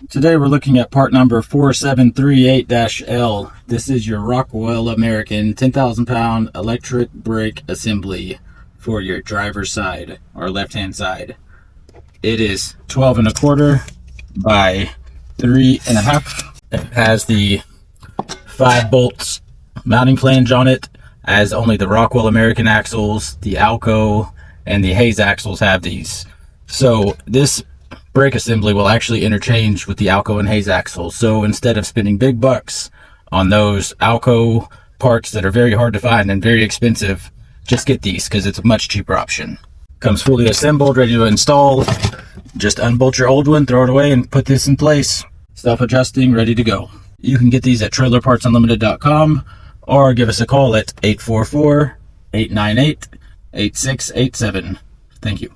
Today we're looking at part number 4738-L. This is your Rockwell American 10,000 pound electric brake assembly for your driver's side or left hand side. It is 12 1/4 by 3 1/2. It has the 5 bolts mounting flange on it, as only the Rockwell American axles, the Alco, and the Hayes axles have these. So this brake assembly will actually interchange with the Alco and Hayes axles. So instead of spending big bucks on those Alco parts that are very hard to find and very expensive, just get these because it's a much cheaper option. Comes fully assembled, ready to install. Just unbolt your old one, throw it away, and put this in place. Self-adjusting, ready to go. You can get these at trailerpartsunlimited.com or give us a call at 844-898-8687. Thank you.